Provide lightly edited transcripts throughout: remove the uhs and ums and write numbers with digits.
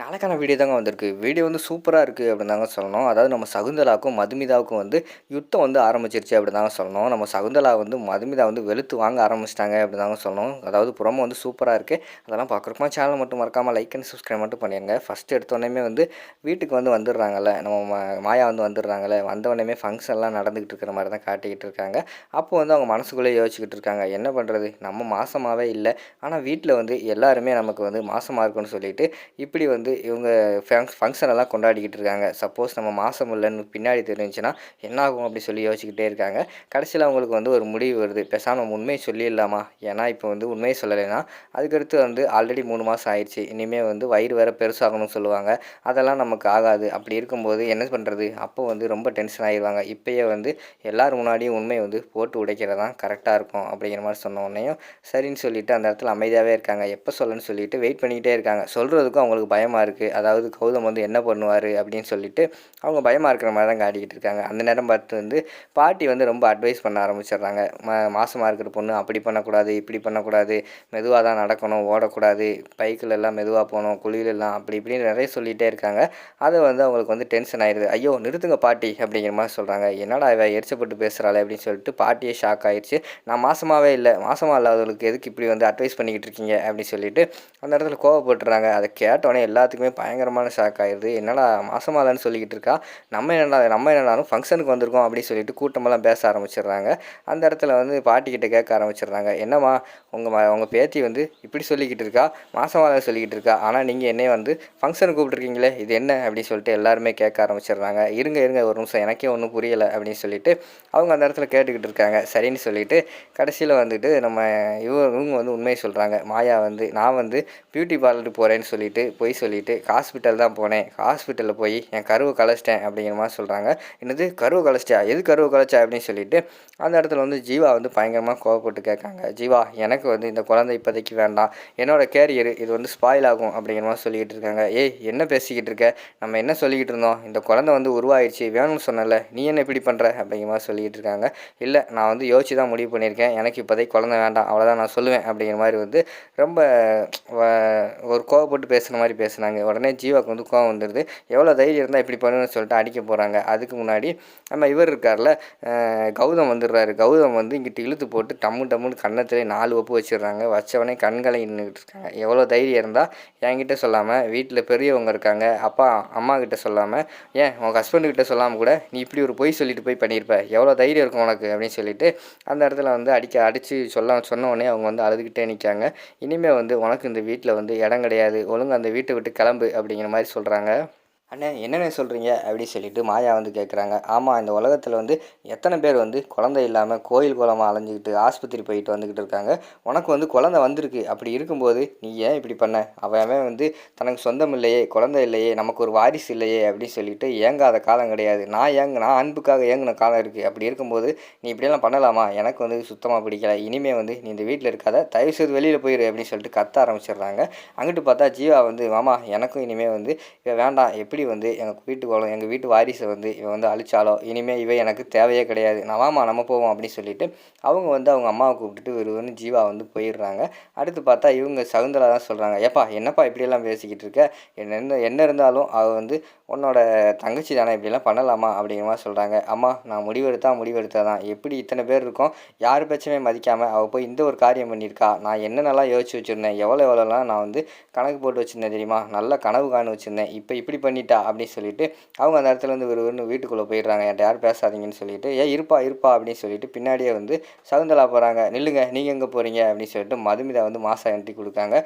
நாளைக்கான வீடியோ தாங்க வந்திருக்கு. வீடியோ வந்து சூப்பரா இருக்கு அப்படின்னு தாங்க சொல்லணும். அதாவது நம்ம சகுந்தலாவுக்கும், மதுமிதாவுக்கும் வந்து யுத்தம் வந்து ஆரம்பிச்சிருச்சு அப்படின்னு தாங்க சொல்லணும். நம்ம சகுந்தலா வந்து மதுமிதா வந்து வெளுத்து வாங்க ஆரம்பிச்சுட்டாங்க அப்படின்னு தாங்க சொல்லணும். அதாவது ப்ரோமோ வந்து சூப்பரா இருக்கு. அதெல்லாம் பார்க்குறப்ப சேனல் மட்டும் மறக்காம லைக் அண்ட் சப்ஸ்கிரைப் மட்டும் பண்ணிருங்க. ஃபர்ஸ்ட் எடுத்தோனேமே வந்து வீட்டுக்கு வந்து வந்துடுறாங்கல்ல, நம்ம மாயா வந்து வந்துடுறாங்கல்ல, வந்தோடனேமே ஃபங்க்ஷன்லாம் நடந்துகிட்டு இருக்கிற மாதிரி தான் காட்டிக்கிட்டு இருக்காங்க. அப்போ வந்து அவங்க மனசுக்குள்ளேயே யோசிச்சுக்கிட்டு இருக்காங்க, என்ன பண்ணுறது, நம்ம மாசமாவே இல்லை, ஆனால் வீட்டில் வந்து எல்லாருமே நமக்கு வந்து மாசமா இருக்குன்னு சொல்லிட்டு இப்படி வந்து இவங்க ஃபங்க்ஷன் எல்லாம் கொண்டாடிக்கிட்டு இருக்காங்க. சப்போஸ் நம்ம மாசம் இல்லைன்னு பின்னாடி தெரிஞ்சுச்சுன்னா என்ன ஆகும் அப்படி சொல்லி யோசிச்சுக்கிட்டே இருக்காங்க. கடைசியில் அவங்களுக்கு வந்து ஒரு முடிவு வருது, பேசாமல் நம்ம உண்மையை சொல்லிடலாமா, ஏன்னா இப்போ வந்து உண்மையை சொல்லலைன்னா அதுக்கடுத்து வந்து ஆல்ரெடி 3 மாதம் ஆயிடுச்சு, இனிமேல் வந்து வயிறு வேறு பெருசாகணும்னு சொல்லுவாங்க, அதெல்லாம் நமக்கு ஆகாது. அப்படி இருக்கும்போது என்ன பண்ணுறது, அப்போ வந்து ரொம்ப டென்ஷன் ஆகிடுவாங்க. இப்போயே வந்து எல்லோரும் முன்னாடியும் உண்மையை வந்து போட்டு உடைக்கிறது தான் கரெக்டாக இருக்கும் அப்படிங்கிற மாதிரி சொன்ன உடனேயும் சரின்னு சொல்லிட்டு அந்த இடத்துல அமைதியாகவே இருக்காங்க. எப்போ சொல்லணும்னு சொல்லிட்டு வெயிட் பண்ணிக்கிட்டே இருக்காங்க. சொல்கிறதுக்கும் அவங்களுக்கு பயமாக இருக்குது. அதாவது கௌதம் வந்து என்ன பண்ணுவார் அப்படின்னு சொல்லிட்டு அவங்க பயமாக இருக்கிற மாதிரி தான் காட்டிக்கிட்டு இருக்காங்க. அந்த நேரம் பார்த்து வந்து பாட்டி வந்து ரொம்ப அட்வைஸ் பண்ண ஆரம்பிச்சிடுறாங்க. மாசமாக இருக்கிற பொண்ணு அப்படி பண்ணக்கூடாது, இப்படி பண்ணக்கூடாது, மெதுவாக தான் நடக்கணும், ஓடக்கூடாது, பைக்கில் எல்லாம் மெதுவாக போகணும், குழியிலெல்லாம் அப்படி இப்படின்னு நிறைய சொல்லிகிட்டே இருக்காங்க. அது வந்து அவங்களுக்கு வந்து டென்ஷன் ஆயிடுது. ஐயோ நிறுத்துங்க பாட்டி அப்படிங்கிற மாதிரி சொல்கிறாங்க. என்னடா இவ எரிச்சப்பட்டு பேசுகிறாளே அப்படின்னு சொல்லிட்டு பாட்டியே ஷாக் ஆயிடுச்சு. நான் மாசமாகவே இல்லை, மாசமாக இல்லாதவங்களுக்கு எதுக்கு இப்படி வந்து அட்வைஸ் பண்ணிக்கிட்டு இருக்கீங்க அப்படின்னு சொல்லிட்டு அந்த இடத்துல கோவப்பட்டுறாங்க. அதை கேட்டோடனே எல்லாத்துக்குமே பயங்கரமான ஷாக் ஆயிடுது. என்னடா மாசமா இல்லைன்னு சொல்லிக்கிட்டு இருக்கா, நம்ம என்னடாலும் ஃபங்க்ஷனுக்கு வந்திருக்கோம் அப்படின்னு சொல்லிட்டு கூட்டமெல்லாம் பேச ஆரம்பிச்சிடுறாங்க. அந்த இடத்துல வந்து பாட்டிக்கிட்ட கேட்க ஆரம்பிச்சிடுறாங்க, என்னம்மா உங்கள் பேத்தி வந்து இப்படி சொல்லிக்கிட்டு இருக்கா, மாசமா இல்லைன்னு சொல்லிக்கிட்டு இருக்கா, ஆனால் நீங்கள் என்னைய வந்து ஃபங்க்ஷனுக்கு கூப்பிட்ருக்கீங்களே, இது என்ன அப்படின்னு சொல்லிட்டு எல்லாருமே கேட்க ஆரம்பிச்சிடுறாங்க. இருங்க இருங்க ஒரு நிமிஷம், எனக்கே ஒன்றும் புரியலை அப்படின்னு சொல்லிட்டு அவங்க அந்த இடத்துல கேட்டுக்கிட்டு இருக்காங்க. சரின்னு சொல்லிட்டு கடைசியில் வந்துட்டு நம்ம இவங்க வந்து உண்மையை சொல்கிறாங்க. மாயா வந்து நான் வந்து பியூட்டி பார்லருக்கு போகிறேன்னு சொல்லிட்டு பொய் சொல்லிட்டு ஹாஸ்பிட்டல் தான் போனேன், ஹாஸ்பிட்டலில் போய் என் கருவை கலைச்சிட்டேன் அப்படிங்கிற மாதிரி சொல்கிறாங்க. என்னது கருவை கலைச்சிட்டா, எது கருவை கலைச்சா அப்படின்னு சொல்லிட்டு அந்த இடத்துல வந்து ஜீவா வந்து பயங்கரமாக கோவப்பட்டு கேட்காங்க. ஜீவா எனக்கு வந்து இந்த குழந்தை இப்போதைக்கு வேண்டாம், என்னோடய கேரியர் இது வந்து ஸ்பாயில் ஆகும் அப்படிங்கிற மாதிரி சொல்லிக்கிட்டு இருக்காங்க. ஏய் என்ன பேசிக்கிட்டு இருக்க, நம்ம என்ன சொல்லிக்கிட்டு இருந்தோம், இந்த குழந்தை வந்து உருவாயிடுச்சு வேணும்னு சொன்னல, நீ என்ன இப்படி பண்ணுற அப்படிங்கிற மாதிரி சொல்லிக்கிட்டு இருக்காங்க. இல்லை நான் வந்து யோசிச்சு தான் முடிவு பண்ணியிருக்கேன், எனக்கு இப்போதைக்கு குழந்தை வேண்டாம், அவ்வளோதான் நான் சொல்லுவேன் அப்படிங்கிற மாதிரி வந்து ரொம்ப ஒரு கோவப்பட்டு பேசுகிற மாதிரி பேசுனாங்க. உடனே ஜீவாவுக்கு வந்து கோவம் வந்துடுது. எவ்வளோ தைரியம் இருந்தால் இப்படி பண்ணுன்னு சொல்லிட்டு அடிக்க போகிறாங்க. அதுக்கு முன்னாடி நம்ம இவர் இருக்கார்ல, கௌதம் வந்துடுறாரு. கௌதம் வந்து இங்கிட்டு இழுத்து போட்டு டம்முன்னு கன்னத்திலே 4 ஒப்பு வச்சிடுறாங்க. வச்சவொடனே கண்களை நின்றுக்கிட்டு இருக்காங்க. எவ்வளோ தைரியம் இருந்தால் என்கிட்ட சொல்லாமல், வீட்டில் பெரியவங்க இருக்காங்க, அப்பா அம்மா கிட்ட சொல்லாமல், ஏன் உங்கள் ஹஸ்பண்டுக்கிட்ட சொல்லாமல் கூட நீ இப்படி ஒரு பொய் சொல்லிட்டு போய் பண்ணியிருப்ப, எவ்வளோ தைரியம் இருக்கும் உனக்கு அப்படின்னு சொல்லிட்டு அந்த இடத்துல வந்து அடித்து சொன்ன உடனே அவங்க வந்து அழுதுகிட்டே நிற்காங்க. இனிமேல் வந்து உனக்கு இந்த வீட்டில் வந்து இடம் கிடையாது, ஒழுங்கு அந்த வீட்டை விட்டு கிளம்பு அப்படிங்கிற மாதிரி சொல்கிறாங்க. அண்ணே என்னென்ன சொல்கிறீங்க அப்படின்னு சொல்லிட்டு மாயா வந்து கேட்குறாங்க. ஆமாம், இந்த உலகத்தில் வந்து எத்தனை பேர் வந்து குழந்தை இல்லாமல் கோயில் குளமாக அலைஞ்சிக்கிட்டு ஆஸ்பத்திரி போயிட்டு வந்துக்கிட்டு இருக்காங்க, உனக்கு வந்து குழந்தை வந்திருக்கு, அப்படி இருக்கும்போது நீ ஏன் இப்படி பண்ண, அவன் வந்து தனக்கு சொந்தம் இல்லையே, குழந்தை இல்லையே, நமக்கு ஒரு வாரிசு இல்லையே அப்படின்னு சொல்லிட்டு ஏங்காத காலம் கிடையாது. நான் அன்புக்காக ஏங்கின காலம் இருக்குது. அப்படி இருக்கும்போது நீ இப்படியெல்லாம் பண்ணலாமா, எனக்கு வந்து சுத்தமாக பிடிக்கல, இனிமேல் வந்து நீ இந்த வீட்டில் இருக்காத, தயவுசெய்து வெளியில் போயிரு அப்படின்னு சொல்லிட்டு கத்த ஆரம்பிச்சிடுறாங்க. அங்கிட்டு பார்த்தா ஜீவா வந்து மாமா எனக்கும் இனிமேல் வந்து இவன் வேண்டாம், எப்படி வந்து எங்கள் வீட்டு வாரிசை வந்து இவன் வந்து அழிச்சாலோ, இனிமேல் இவன் எனக்கு தேவையே கிடையாது, நான் வாமா நம்ம போவோம் அப்படின்னு சொல்லிட்டு அவங்க வந்து அவங்க அம்மாவை கூப்பிட்டுட்டு ஒருவன்னு ஜீவா வந்து போயிடுறாங்க. அடுத்து பார்த்தா இவங்க சகுந்தலா தான் சொல்கிறாங்க, ஏப்பா என்னப்பா இப்படியெல்லாம் பேசிக்கிட்டு இருக்க, என்ன இருந்தாலும் அவள் வந்து உன்னோட தங்கச்சி தானே, இப்படிலாம் பண்ணலாமா அப்படிங்கிற மாதிரி சொல்கிறாங்க. அம்மா நான் முடிவெடுத்தா தான், எப்படி இத்தனை பேர் இருக்கோம், யார் பேச்சுமே மதிக்காமல் அவள் போய் இந்த ஒரு காரியம் பண்ணியிருக்கா, நான் என்னென்னலாம் யோசிச்சு வச்சுருந்தேன், எவ்வளோலாம் நான் வந்து கணக்கு போட்டு வச்சுருந்தேன் தெரியுமா, நல்ல கனவு காண வச்சுருந்தேன், இப்போ இப்படி பண்ணிட்டா அப்படின்னு சொல்லிட்டு அவங்க அந்த இடத்துல இருந்து ஒருவருன்னு வீட்டுக்குள்ளே போயிடுறாங்க. என்கிட்ட யாரும் பேசாதீங்கன்னு சொல்லிட்டு, இருப்பா அப்படின்னு சொல்லிட்டு பின்னாடியே வந்து சகுந்தலா போகிறாங்க. நில்லுங்க நீங்கள் எங்கே போகிறீங்க அப்படின்னு சொல்லிட்டு மதுமிதா வந்து மாசா என்ட்ரி கொடுக்காங்க.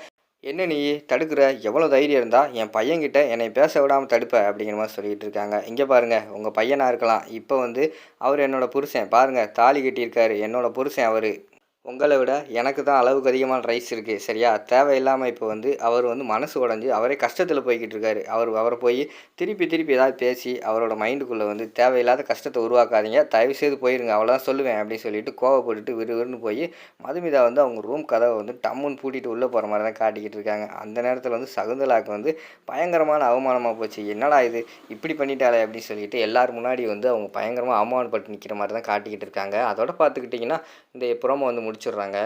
என்ன நீ தடுக்கிற, எவ்வளோ தைரியம் இருந்தால் என் பையன்கிட்ட என்னை பேச விடாமல் தடுப்ப அப்படிங்கிற மாதிரி சொல்லிகிட்டு இருக்காங்க. இங்கே பாருங்கள், உங்கள் பையனாக இருக்கலாம், இப்போ வந்து அவர் என்னோடய புருஷன், பாருங்கள் தாலி கட்டியிருக்காரு, என்னோடய புருஷன் அவர், உங்களை விட எனக்கு தான் அளவுக்கு அதிகமான ரைஸ் இருக்குது சரியா, தேவையில்லாமல் இப்போ வந்து அவர் வந்து மனசு உடஞ்சி அவரே கஷ்டத்தில் போய்கிட்டு இருக்காரு, அவரை போய் திருப்பி ஏதாவது பேசி அவரோட மைண்டுக்குள்ளே வந்து தேவையில்லாத கஷ்டத்தை உருவாக்காதீங்க, தயவுசெய்து போயிருங்க, அவ்வளோதான் சொல்லுவேன் அப்படின்னு சொல்லிட்டு கோவப்பட்டுட்டு விறுவிறுன்னு போய் மதுமிதா வந்து அவங்க ரூம் கதவை வந்து டம்முன்னு பூட்டிட்டு உள்ளே போகிற மாதிரி தான் காட்டிக்கிட்டு இருக்காங்க. அந்த நேரத்தில் வந்து சகுந்தலாவுக்கு வந்து பயங்கரமான அவமானமாக போச்சு. என்னடா இது இப்படி பண்ணிட்டாலே அப்படின்னு சொல்லிட்டு எல்லோரும் முன்னாடி வந்து அவங்க பயங்கரமாக அவமானப்பட்டு நிற்கிற மாதிரி தான் காட்டிக்கிட்டு இருக்காங்க. அதோட பார்த்துக்கிட்டிங்கன்னா இந்த ப்ரோமோ வந்து முடிச்சிடுறாங்க.